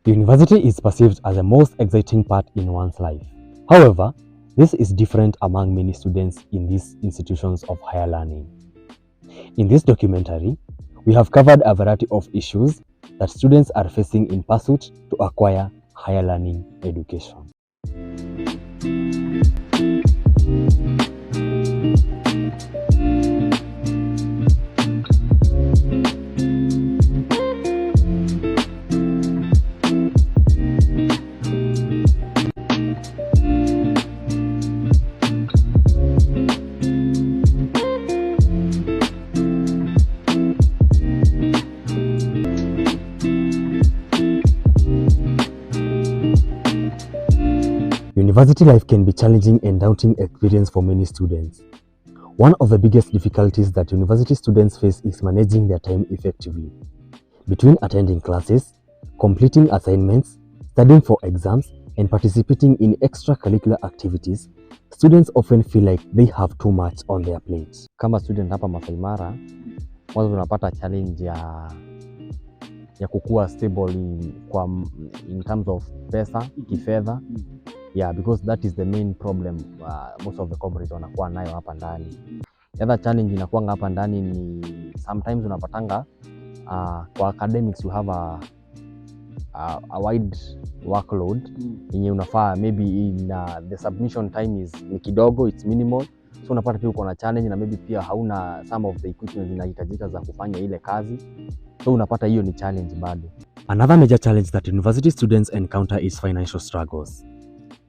University is perceived as the most exciting part in one's life. However, this is different among many students in these institutions of higher learning. In this documentary, we have covered a variety of issues that students are facing in pursuit to acquire higher learning education. University life can be challenging and daunting experience for many students. One of the biggest difficulties that university students face is managing their time effectively. Between attending classes, completing assignments, studying for exams, and participating in extracurricular activities, students often feel like they have too much on their plate. Kama student hapa Masai Mara, mwanzo tunapata challenge ya kukua stable in terms of pesa, kifedha. Yeah, because that is the main problem most of the comrades wanakuwa nayo hapa ndani. The other challenge inakuwa hapa ndani ni sometimes unapatanga kwa academics you have a wide workload yenye unafaa maybe in the submission time is ni kidogo, it's minimal, so unapata pia uko na challenge na maybe pia hauna some of the equipment zinahitajika za kufanya ile kazi, so unapata hiyo ni challenge bado. Another major challenge that university students encounter is financial struggles.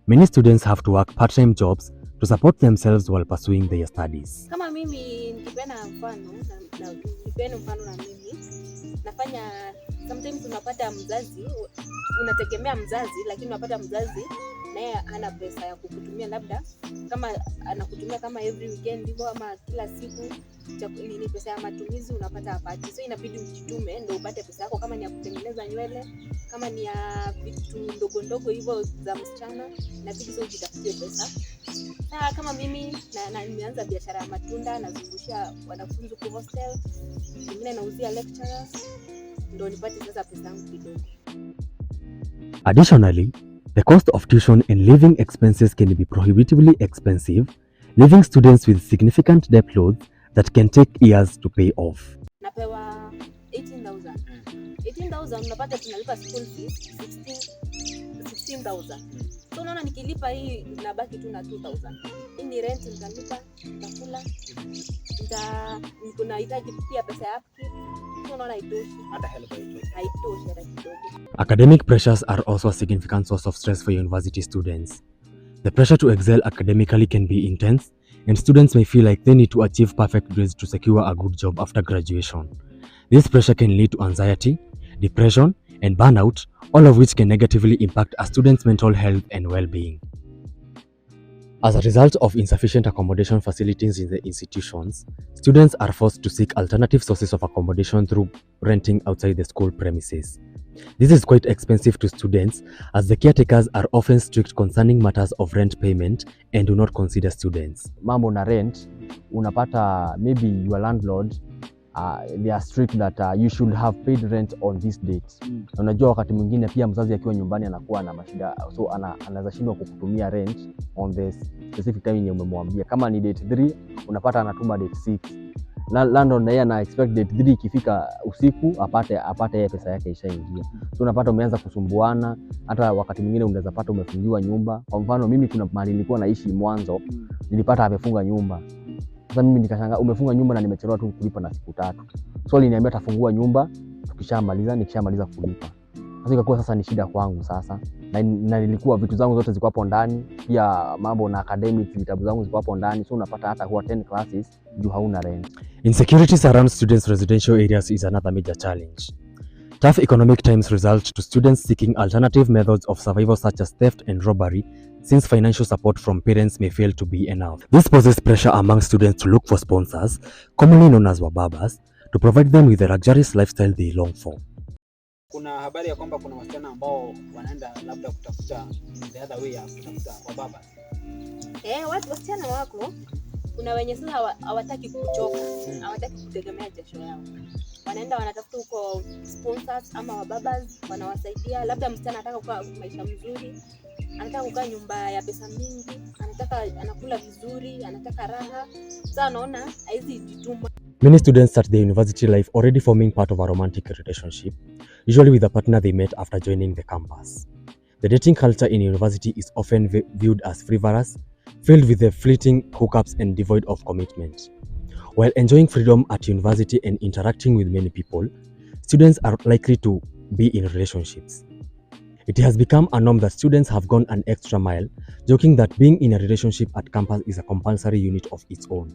Many students have to work part-time jobs to support themselves while pursuing their studies. Kama mimi nikipeana mfano na mimi nafanya, sometimes unapata mzazi, unategemea mzazi, lakini unapata mzazi naye hana pesa ya kukutumia, labda kama anakutumia kama every weekend hivyo ama kila siku ni pesa ya matumizi unapata hapati, so inabidi ujitume ndio upate pesa yako, kama ni ya kutengeneza nywele, kama ni ya vitu ndogo ndogo hivyo za msichana, inabidi so ujitafutie pesa. Kama mimi na nimeanza biashara ya matunda, nazungushia wanafunzi kwa hostel, mimi nauzia lecturers, ndio nipate sasa pesa yangu kidogo. Additionally, the cost of tuition and living expenses can be prohibitively expensive, leaving students with significant debt loads that can take years to pay off. Napewa 18,000 unapata tunalipa school fees 16,000. So unaona nikilipa hii nabaki tu na 2,000. Hii ni rent nitalipa, nitakula, nahitaji pia pesa ya upkeep. So unaona haitoshi. Hata help haitoshi hata kidogo. Academic pressures are also a significant source of stress for university students. The pressure to excel academically can be intense, and students may feel like they need to achieve perfect grades to secure a good job after graduation. This pressure can lead to anxiety, depression, and burnout, all of which can negatively impact a student's mental health and well-being. As a result of insufficient accommodation facilities in the institutions, students are forced to seek alternative sources of accommodation through renting outside the school premises. This is quite expensive to students, as the caretakers are often strict concerning matters of rent payment and do not consider students. Mambo na rent, unapata maybe your landlord they are strict that you should have paid rent on this date. Unajua wakati mwingine pia mzazi akiwa nyumbani anakuwa na mashida, so anaweza shindwa kukutumia rent on the specific time yenye umemwambia. Kama ni date 3 unapata anatuma date 6. Landlord na yeye ana expect date 3 ikifika usiku apate yeye pesa yake ishaingia. So unapata umeanza kusumbuana, hata wakati mwingine unaweza pata umefungiwa nyumba. Kwa mfano mimi kuna mahali nilikuwa naishi mwanzo, nilipata amefunga nyumba. Sasa mimi nikashangaa umefunga nyumba na nimechelewa tu kulipa na siku 3. So aliniambia atafungua nyumba nikishamaliza kulipa. Sasa ikakuwa sasa ni shida kwangu sasa. Na nilikuwa vitu zangu zote ziko hapo ndani, pia mambo na academics vitabu zangu ziko hapo ndani, so unapata hata huwa 10 classes juu hauna rent. Insecurities around students' residential areas is another major challenge. Tough economic times result to students seeking alternative methods of survival such as theft and robbery, since financial support from parents may fail to be enough. This poses pressure among students to look for sponsors, commonly known as wababas, to provide them with the luxurious lifestyle they long for. Kuna habari ya kwamba kuna wasichana ambao wanaenda labda kutafuta the other way ya kutafuta wababa. Watu wasichana wako kuna wenye sasa hawataki kuchoka, hawataki kutegemea jasho yao, wanaenda wanatafuta huko sponsors ama wababas wanawasaidia. Labda msichana anataka kukaa maisha mzuri, anataka kukaa nyumba ya pesa mingi, anakula vizuri, anataka raha. Sasa anaona haizi jituma. Many students start their university life already forming part of a romantic relationship, usually with a partner they met after joining the campus. The dating culture in university is often viewed as frivolous, filled with the fleeting hookups and devoid of commitment. While enjoying freedom at university and interacting with many people, students are likely to be in relationships. It has become a norm that students have gone an extra mile, joking that being in a relationship at campus is a compulsory unit of its own.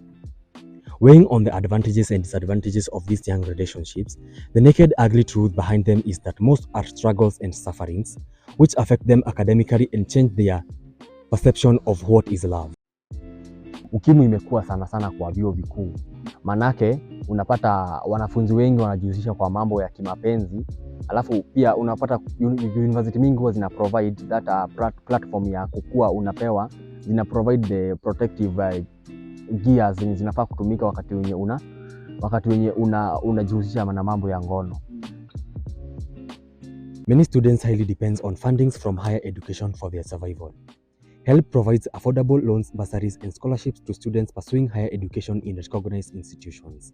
Weighing on the advantages and disadvantages of these young relationships, the naked ugly truth behind them is that most are struggles and sufferings, which affect them academically and change their perception of what is love. Ukimwi imekuwa sana kwa vyuo vikuu. Manake unapata wanafunzi wengi wanajihusisha kwa mambo ya kimapenzi. Alafu pia unapata university mingi huwa zina provide that platform ya kukua, unapewa zina provide the protective gears zinafaa kutumika wakati wenye unajihusisha na mambo ya ngono. Many students highly depends on fundings from higher education for their survival. HELP provides affordable loans, bursaries, and scholarships to students pursuing higher education in recognized institutions.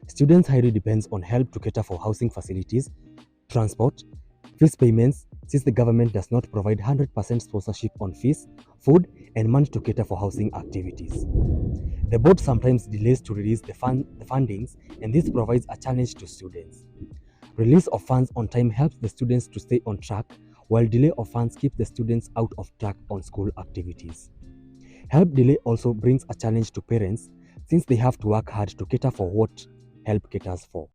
Students highly depends on HELP to cater for housing facilities, transport, fees payments, since the government does not provide 100% sponsorship on fees, food, and money to cater for housing activities. The board sometimes delays to release the fundings, and this provides a challenge to students. Release of funds on time helps the students to stay on track, while delay of funds keeps the students out of track on school activities. HELP delay also brings a challenge to parents, since they have to work hard to cater for what HELP caters for.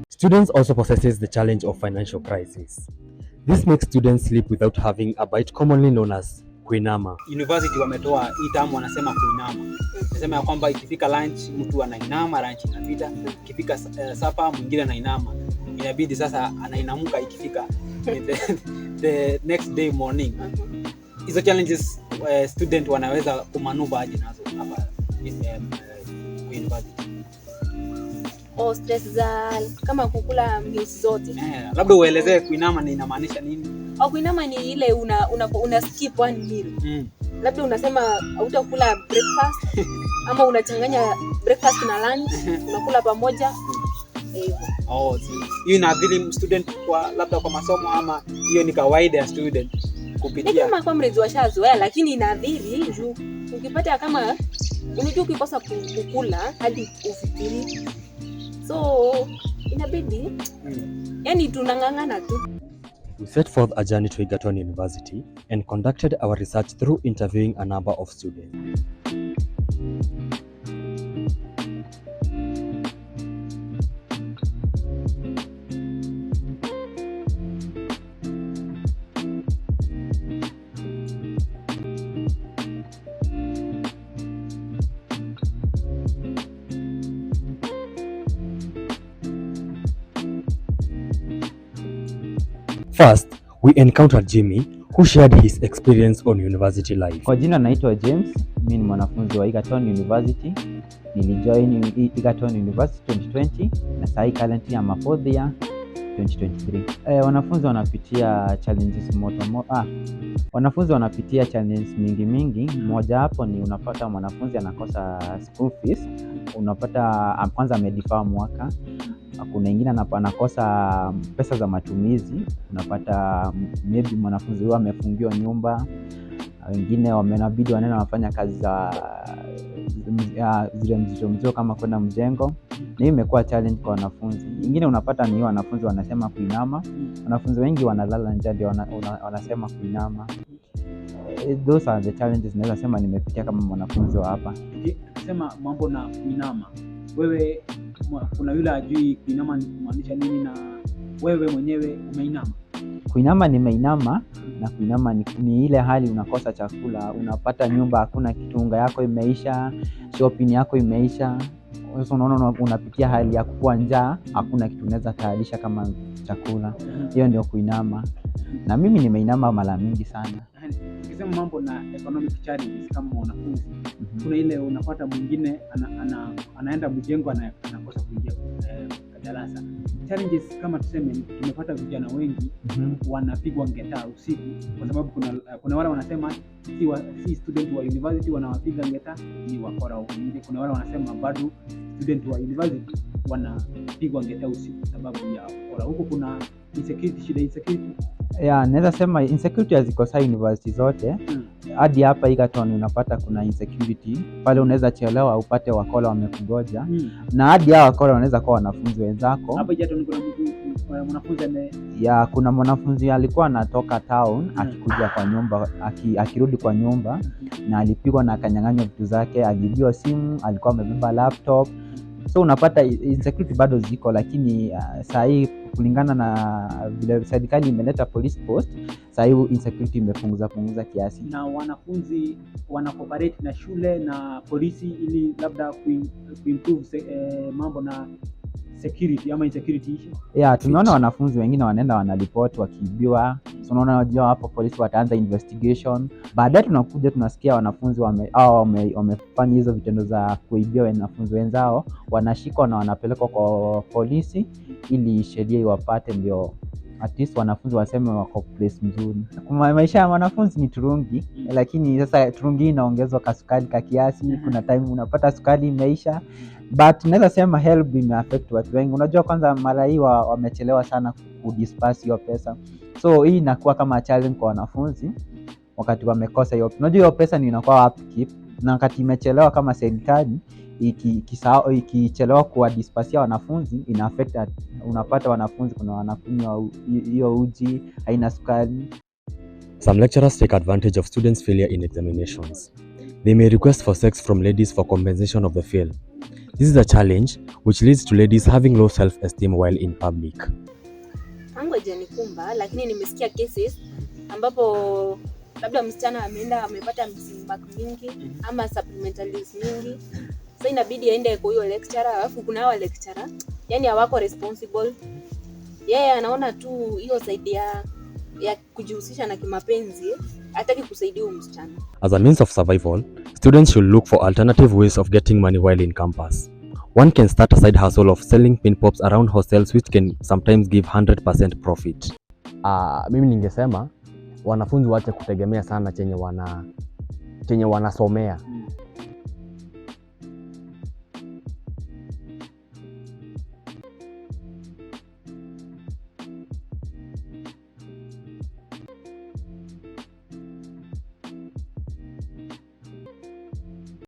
Students also possesses the challenge of financial crisis. This makes students sleep without having a bite, commonly known as kuinama. University wametoa hii term wanasema kuinama. Nasema ya kwamba ikifika lunch mtu anainama, lunch inapita. Ikifika supper mwingine anainama. Inabidi sasa anainamuka ikifika the next day morning. Hizo challenges student wanaweza kumanuva aje nazo hapa university. Stress za kama kukula meals zote. Labda uelezee kuinama ni inamaanisha nini? Kuinama ni ile una skip one meal. Labda unasema hautakula breakfast ama unachanganya breakfast na lunch, unakula pamoja. Hiyo inadhili student kwa labda kwa masomo, ama hiyo ni kawaida ya student kupitia? Ni kama comrades washazoea, lakini inadhili juu ukipata kama unajua ukikosa kukula hadi ufikiri. So inabidi yani tunangangana tu. We set forth a journey to Egerton University and conducted our research through interviewing a number of students. First, we encountered Jimmy, who shared his experience on university life. Kwa jina naitwa James, mimi ni mwanafunzi wa Egerton University. Nilijoin Egerton University 2020 na sasa currently I'm a 4th year 2023. Wanafunzi wanapitia challenges wanafunzi wanapitia challenges mingi. Moja hapo ni unapata mwanafunzi anakosa school fees, unapata kwanza amedefer mwaka. Kuna ingine anakosa pesa za matumizi, unapata maybe mwanafunzi huyo amefungiwa nyumba, wengine wamenabidi wanaenda wafanya kazi za zile mzito kama kwenda mjengo, na hiyo imekuwa challenge kwa wanafunzi. Ingine unapata ni wanafunzi wanasema kuinama, wanafunzi wengi wanalala njaa ndio wanasema kuinama. Those are the challenges naweza sema nimepitia kama mwanafunzi wa hapa. Tukisema mambo na kuinama, wewe kuna yule ajui kuinama ni kumaanisha nini, na wewe mwenyewe umeinama? Kuinama nimeinama, na kuinama ni ile hali unakosa chakula, unapata nyumba hakuna kitu, unga yako imeisha, shopping yako imeisha. Sasa unaona unapitia hali ya kuwa njaa, hakuna kitu unaweza tayarisha kama chakula. Hiyo ndio kuinama. na mimi nimeinama mara mingi sana. Ukisema mambo na economic challenges kama mwanafunzi, kuna ile unapata mwingine anaenda mjengo anakosa kuingia darasa. Challenges kama tuseme, tumepata vijana wengi wanapigwa ngeta usiku, kwa sababu kuna wale wanasema si student wa university wanawapiga ngeta, ni wakora nje. Kuna wale wanasema bado student wa university wanapigwa ngeta usiku sababu ya wakora. Huko kuna insecurity, shida insecurity. Yeah, naweza sema insecurity hazikosa university zote. Hadi hapa Egerton unapata kuna insecurity. Pale unaweza chelewa upate wakora wamekugoja. Na hadi hao wakora wanaweza kuwa wanafunzi wenzako. Hapa Egerton kuna mwanafunzi kuna mwanafunzi alikuwa anatoka town akikuja kwa nyumba, akirudi kwa nyumba na alipigwa na akanyang'anywa vitu zake, alibiwa simu, alikuwa amebeba laptop. So unapata insecurity bado ziko, lakini saa hii kulingana na vile serikali imeleta police post, saa hii insecurity imepunguza kiasi. Na wanafunzi wana cooperate na shule na polisi ili labda kuimprove mambo na security ama insecurity issue. Yeah, tumeona wanafunzi wengine wanaenda wanaripoti wakiibiwa. So unaona hapo polisi wataanza investigation. Baadaye tunakuja tunasikia wanafunzi wamefanya hizo vitendo za kuibia wanafunzi wenzao, wanashikwa na wanapelekwa kwa polisi ili sheria iwapate, ndio at least wanafunzi waseme wako place mzuri. Maisha ya wanafunzi ni turungi, lakini sasa turungi inaongezwa kasukari ka kiasi. Kuna time unapata sukari imeisha. But naweza sema help imeaffect watu wengi. Unajua kwanza mara hii wamechelewa sana kudisperse hiyo pesa. So hii inakuwa kama challenge kwa wanafunzi wakati wamekosa hiyo. Unajua hiyo pesa ni inakuwa upkeep, na wakati imechelewa kama serikali ikichelewa kuwa disperse wanafunzi ina affect. Unapata wanafunzi kuna wanakunywa hiyo uji haina sukari. Some lecturers take advantage of students' failure in examinations. They may request for sex from ladies for compensation of the fail. This is a challenge which leads to ladies having low self-esteem while in public. Hangu hajanikumba, lakini nimesikia cases ambapo labda msichana ameenda amepata missing mark mingi ama supplementaries mingi. Sasa inabidi aende kwa hiyo lecturer, alafu kuna hao lecturer yani hawako responsible. Yeye anaona tu hiyo side ya kujihusisha na kimapenzi, hataki kusaidia huyo msichana. As a means of survival, students should look for alternative ways of getting money while in campus. One can start a side hustle of selling pin pops around hostels, which can sometimes give 100% profit. Mimi ningesema wanafunzi waache kutegemea sana chenye wanasomea.